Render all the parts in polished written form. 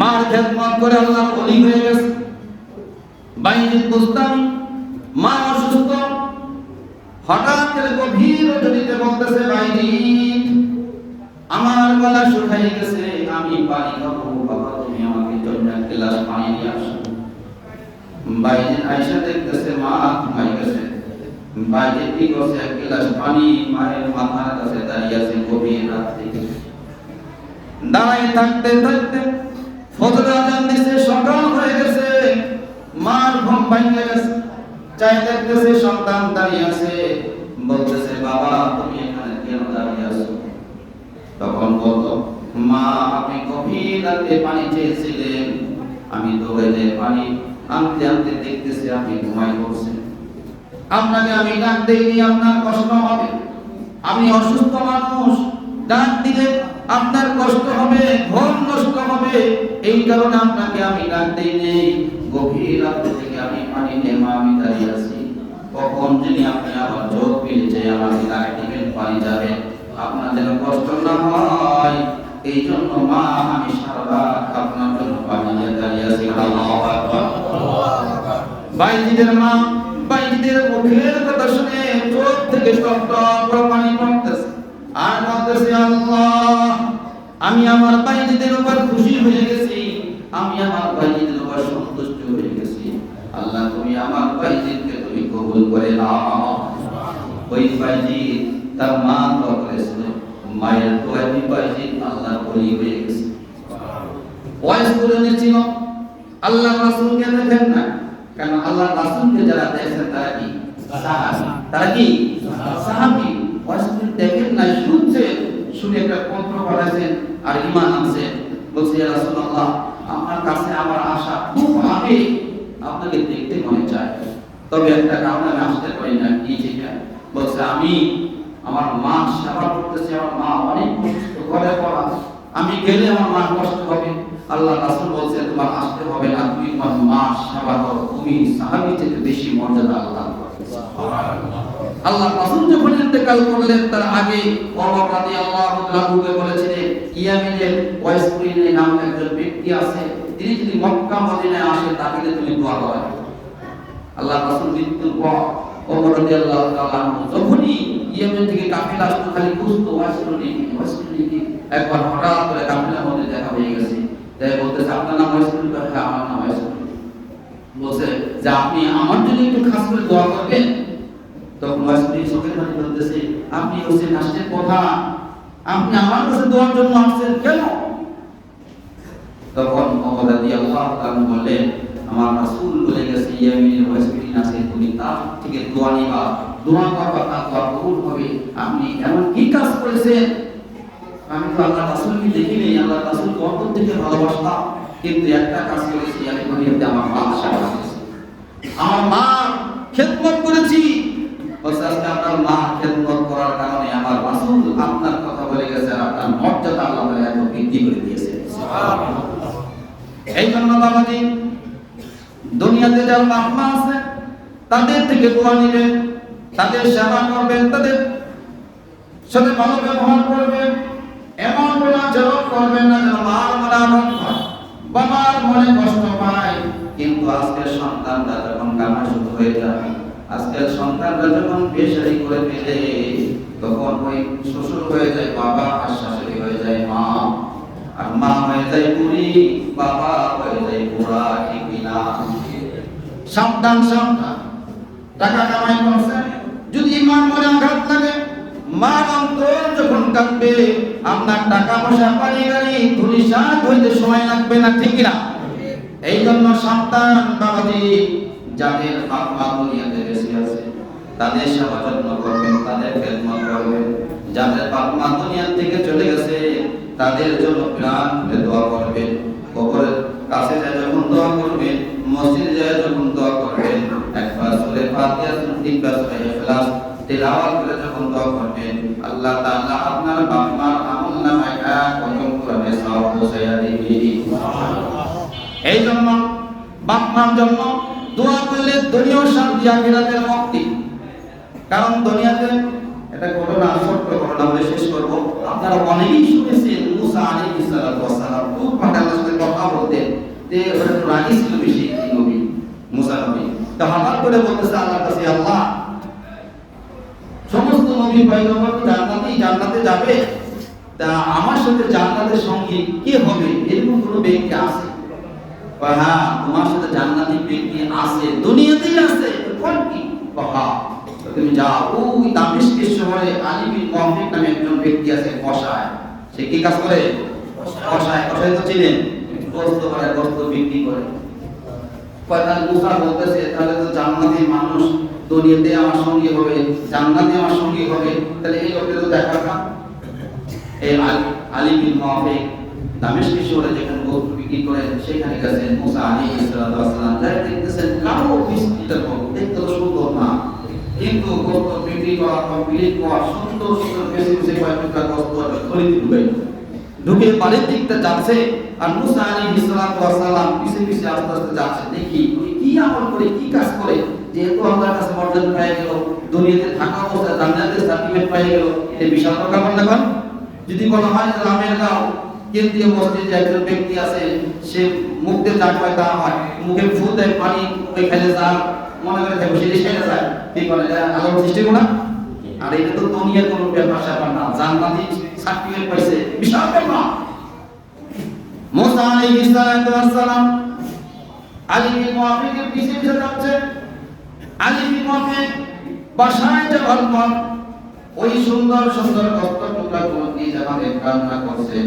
মার খেদমত করে আল্লাহর ওলি হয়ে গেছে। বাইজিদ বুস্তামি মা অসুস্থ, হঠাৎ করে গভীর রজনীতে বলতেছে, বাইজিদ আমার গলা শুকিয়ে গেছে, আমি পানি খাবো, বাবা তুমি আমাকে জন্য এক গ্লাস পানি নিয়ে আসো। বাইজিদ আয়েশা দেখতেছে মা ঘুমাই গেছে। বাইজিদ কি করছে, এক গ্লাস পানি মায়ের মাথার কাছে দাঁড়িয়ে আছে গভীর রাতে। দাঁড়ায় থাকতে থাকতে ফজর আজান দিছে, সকাল হয়ে গেছে, মার ঘুম ভেঙে গেছে। চাই দেখতেছে সন্তান দাঁড়িয়ে আছে, বলতেছে বাবা তুমি এখানে কেন দাঁড়িয়ে আছো? তখন বলতো, মা আপনি গভীর রাতে পানি চেয়েছিলেন, আমি দৌড়ে যে পানি আনতে আনতে দেখতেছি আপনি ঘুমাই পড়ছেন। আপনাকে আমি ডাক দেইনি, আপনার কষ্ট হবে, আমি অসুস্থ মানুষ, ডাক দিলে আপনার কষ্ট হবে, ঘুম নষ্ট হবে, এই কারণে আপনাকে আমি ডাক দেইনি। গভীর রাত থেকে আমি পানি নিয়ে মা আমি দাঁড়িয়ে আছি, কখন যিনি আপনি আমার চোখ পেয়েছে আমাকে ডাক দিবেন, পানি যাবে, আপনার যেন কষ্ট না হয়, এই জন্য মা আমি সারা রাত আপনার জন্য পানি নিয়ে দাঁড়িয়ে আছি। আল্লাহু আকবার। বাইজিদের মা বাইজিদের মুখের কথা শুনে চোখ থেকে টপ করে পানি পড়তেছে আর বলতেছে, আল্লাহ আমি আমার বাইজিদের উপর খুশি হয়ে গেছি, আমি আমার বাইজিদের উপর সন্তুষ্ট হয়ে গেছি। আল্লাহ তুমি আমার বাইজিদকে তুমি কবুল করে নাও। ওই বাইজিদ তার মা দোয়া করেছিল, মায়ের দোয়ায় বাইজিদ আল্লাহ ওলি হয়ে গেছে। ওয়াইস করে নিয়েছিল আল্লাহ রাসূলকে দেখেন না, কারণ আল্লাহ রাসূলকে যারা দেখেন তারা কি সাহাবী, তারা কি সাহাবী। ওয়াইস করে দেখেন না, শুনছে, শুনে একটা পত্র পাঠাইছেন আর ঈমান আনছে, বলছে ইয়া রাসূলুল্লাহ আপনার কাছে আমার আশা খুব আগে, আপনাকে দেখতে মনে চায়, তবে একটা কারণে আমি আসতে পারি না। কি ঠিক? বলছে আমি আমার মা সেবা করতেছি, আমার মা অনেক অসুস্থ, ঘরে পড়া, আমি গেলে আমার মা কষ্ট হবে। আল্লাহ রাসূল বলছে তোমার আসতে হবে না, তুমি তোমার মা সেবা করো, তুমি সাহাবী থেকে বেশি মর্যাদা আল্লাহ সুবহানাল্লাহ। আল্লাহ রাসূল যখন ইন্তেকাল করলেন তার আগে ওমর রাদিয়াল্লাহু তাআলাকে বলেছিলেন, ইয়ামিনের ওয়াইস কুরিনে নামে একজন ব্যক্তি আছে, তিনি যদি মক্কা মদিনায় আসে তাকে তুমি দোয়া করো। আল্লাহ রাসূল মৃত্যুর পর ওমর রাদিয়াল্লাহু তাআলা যখনই ইয়েমেন থেকে কাফেলা আসতো খালি খুঁজতো ওয়াইস কুরিনে একবার হঠাৎ করে কাফেলার মধ্যে দেখা হয়ে গেছে। তাই বলতেছে আপনার নাম ওয়াইস কুরিনে? হ্যাঁ আমার নাম ওয়াইস কুরিনে। বলছে যে আপনি আমার জন্য একটু খাস করে দোয়া করবেন। তখন ওয়াইস কুরিনে চোখের পানি বলতেছে, আপনি হোসেন আসছেন কথা, আপনি আমার কাছে দোয়ার জন্য আসছেন কেন? তখন ওমর রাদিয়াল্লাহু তাআলা বললেন, আমার রাসূল বলে গেছে ইয়ামিনের ওয়াইস কুরিনে আছে, তুমি তার থেকে দোয়া নিবা, দোয়া করবা, তার দোয়া কবুল হবে। আপনি এমন কি কাজ করেছেন? আমি তো আল্লাহ রাসূলকে দেখিনি, আল্লাহ রাসূলকে অন্তর থেকে ভালোবাসতাম, কিন্তু একটা কাজ করেছি, আমি দুনিয়াতে আমার মা সেবা করেছি, আমার মা খেদমত করেছি। বলছে আজকে আপনার মা খেদমত করার কারণে আমার রাসূল আপনার কথা বলে গেছে, আর আপনার মর্যাদা আল্লাহ তাআলা এত বৃদ্ধি করে দিয়েছে। সুবহানাল্লাহ। এই জন্য বাবাজি দুনিয়াতে যারা বাপ মা আছে তাদের থেকে দোয়া নেবেন, তাদের সেবা করবেন, তাদের সাথে ভালো ব্যবহার করবেন, এমন কোন আচরণ করবেন না যেন মার মনে হয়, বাবার মনে কষ্ট পায়। কিন্তু আজকের সন্তানরা যখন কান্না শুরু হয়ে যায়, আজকের সন্তানরা যখন বেশারি করে ফেলে, তখন ওই শ্বশুর হয়ে যায় বাবা, আর শাশুড়ি হয়ে যায় মা, আর মা হয়ে যায় বুড়ি, বাবা হয়ে যায় বুড়া। ঠিক কিনা? সাবধান সাবধান। টাকা কামাই করছেন, যদি ইমান মনে আঘাত লাগে, মার অন্তর যখন কাঁদবে, আপনার টাকা পয়সা পানি গাড়ি ধুলিসাৎ হইতে সময় লাগবে না। ঠিক কিনা? এই জন্য সাবধান বাবাজি, যাদের বাপ মা দুনিয়াতে বেঁচে আছে তাদের সেবা যত্ন করবেন, তাদের খেদমত করবেন। যাদের বাপ মা দুনিয়া থেকে চলে গেছে তাদের জন্য প্রাণ খুলে দোয়া করবেন। কবরের কাছে যায় যখন দোয়া করবেন, মসজিদে যায় যখন দোয়া করবেন, একবার সূরা ফাতিহা, তিনবার সূরা ইখলাস তেলাওয়াত করে যখন দোয়া করবেন, আল্লাহ তাআলা আপনার বাপ মার আমলনামায় এক কদম করে সওয়াব পৌঁছায়া দিবে। সুবহানাল্লাহ। এই জন্য বাপ মার জন্য দোয়া করলে দুনিয়ার শান্তি, আখিরাতের মুক্তি। কারণ দুনিয়াতে এটা ঘটনা, ছোট্ট ঘটনা বলে শেষ করব। আপনারা অনেকেই শুনেছেন মুসা আলাইহিস সালাতু ওয়াস সালাম খুব ভালো সাথে কথা বলতেন। করতেন যে ওরা রাগী ছিল বেশি নবী মুসা নবী। তা হঠাৎ করে বলতেছে আল্লাহর কাছে, আল্লাহ সমস্ত নবী পয়গম্বর জান্নাতে যাবে, তা আমার সাথে জান্নাতের সঙ্গী কে হবে, এরকম কোনো ব্যক্তি আছে? হ্যাঁ, তোমার সাথে জান্নাতি ব্যক্তি আছে, দুনিয়াতেই আছে। কোন কি? তুমি যাও, ওই দামেস্কের শহরে আলী বিন মুহাম্মদ নামে একজন ব্যক্তি আছে, কসাই। সে কি কাজ করে? কসাই। কসাই তো চিনেন, গোস্ত করে, গোস্ত বিক্রি করে। পয়গাম্বর মুসা বলতেছে, তাহলে তো জান্নাতি মানুষ দুনিয়াতে আমার সঙ্গী হবে, জান্নাতে আমার সঙ্গী হবে, তাহলে এই লোকের তো দেখা না। এই আলী বিন মুহাম্মদ দামেস্কের শহরে যেখানে গোস্ত বিক্রি করে সেখানে গেছেন মুসা আলাইহিস সালাম। যাই দেখতেছেন কালো মিষ্টিটা দেখতে তো সুন্দর না, কিন্তু গোস্ত বিক্রি করা কমপ্লিট করা সুন্দর সুন্দর বেশি বেশি কয়েকটা গোস্ত খরিদ ঢুকে বাড়ির দিকটা যাচ্ছে, আর মুসা আলাইহিস সালাম পিছে পিছে আস্তে আস্তে যাচ্ছে। দেখি উনি কি আমল করে, কি কাজ করে, যেহেতু আল্লাহর কাছে মর্যাদা পেয়ে গেল, দুনিয়াতে থাকা অবস্থায় জান্নাতের সার্টিফিকেট পেয়ে গেল, এই বিশাল ব্যাপার না? কোন যদি বলা হয় যে রামের গাঁও কেন্দ্রীয় মসজিদে একজন ব্যক্তি আছে, সে মুখ দিয়ে যা পায় তা হয়, মুখে ফু দেয়, পানি ওইখানে যা মনে করে থাকে সেটা সেরে যায়, কি বলে আলোর সৃষ্টি গুণা। আর এটা তো দুনিয়ার কোনো ব্যাপার স্যাপার না, জান্নাতি সার্টিফিকেট পাইছে, বিশাল ব্যাপার। মুসা আলাইহিস সালাম আলী বিন মুহাম্মদের পিছে পিছে যাচ্ছে। আলী বিন মুহাম্মদ বাসায় যাওয়ার পর ওই সুন্দর সুন্দর গোস্ত টুকরাগুলো নিয়ে যখন রান্না করছে,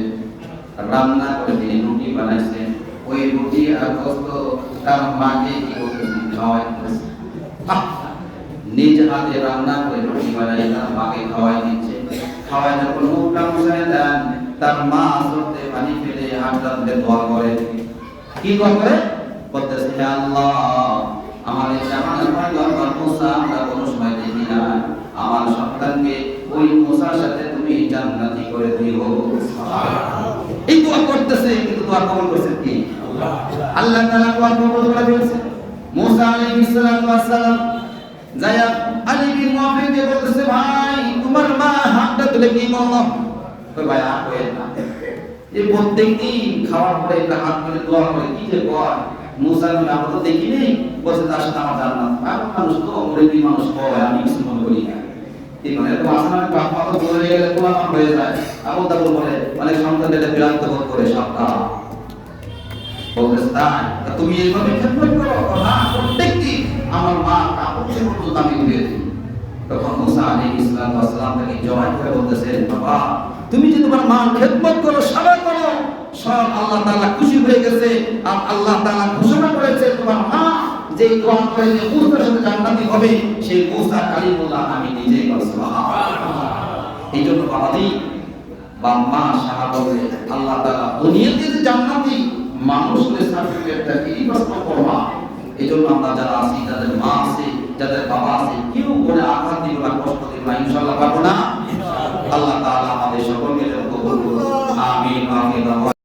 রান্না করে তিনি রুটি বানাইছেন, ওই রুটি আর গোস্ত তার মাকে কি করতেছেন, খাওয়াইতেছে। নিজ হাতে রান্না করে রুটি বানাই তার মাকে খাওয়াই দিচ্ছে। খাওয়াই যখন মুখটা মুছে দেন, তার মা আসতে পানি ফেলে হাতটাতে দোয়া করে। কি দোয়া করে? বলতেছে, হে আল্লাহ, আমাদের জামানের পয়গম্বর মুসা আমরা কোনো সময় দেখি না, আমার সন্তানকে ওই মুসার সাথে তুমি জান্নাতি করে দিও। এই দোয়া করতেছে, কিন্তু দোয়া কবুল করছেন কি? আল্লাহ তাআলা দোয়া কবুল করে দিয়েছেন। মুসা আলাইহিস সালাম যায়া আলী বিন মুহাম্মদকে বলতেছে, ভাই তোমার মা হাতটা তুলে কি বলল? কই ভাই আর কই না, এই প্রত্যেকদিন খাওয়ার পরে একটা হাত তুলে দোয়া করে, কি যে কয় মুসা নবী আমরা তো দেখিনি, বলছে তার সাথে আমার জান্নাত। আর মানুষ তো মুরিদি মানুষ কয়, আমি কিছু মনে করি না। এই মানে এত আসমানের বাপ মা তো বলে গেলে কোলামান হয়ে যায়, আবু তাবু বলে অনেক সন্তানদের বিরান্ত বোধ করে সপ্তাহ বলতেছে, তাই তুমি এইভাবে খেদমত করো? না, প্রত্যেকদিন আমার মা কাপড়ের মতো দামি দিয়ে দিই। তখন মুসা আলাইহিস সালাম তাকে জবাব করে বলতেছেন, বাবা তুমি যে তোমার মার খেদমত করো, সেবা করো, সব আল্লাহ তাআলা খুশি হয়ে গেছে। আর আল্লাহ তাআলা ঘোষণা করেছে তোমার মা যে দোয়া করে যে মুসার সাথে জান্নাতি হবে, সেই মুসা কালিমুল্লাহ আমি নিজেই বলছি। সুবহানাল্লাহ। এইজন্য বাবাজি বা মা সাহাবা বলে আল্লাহ তাআলা দুনিয়াতে যে জান্নাতি মানুষের সার্টিফিকেটটা কি প্রশ্ন করবা। এইজন্য আমরা যারা আছি, যাদের মা আছে, যাদের বাবা আছে, কেউ করে আঘাত দিব না, কষ্ট দিব না, ইনশাআল্লাহ পারবো না। আল্লাহ তাআলা আমাদের সকলকে কবুল করুন। আমিন।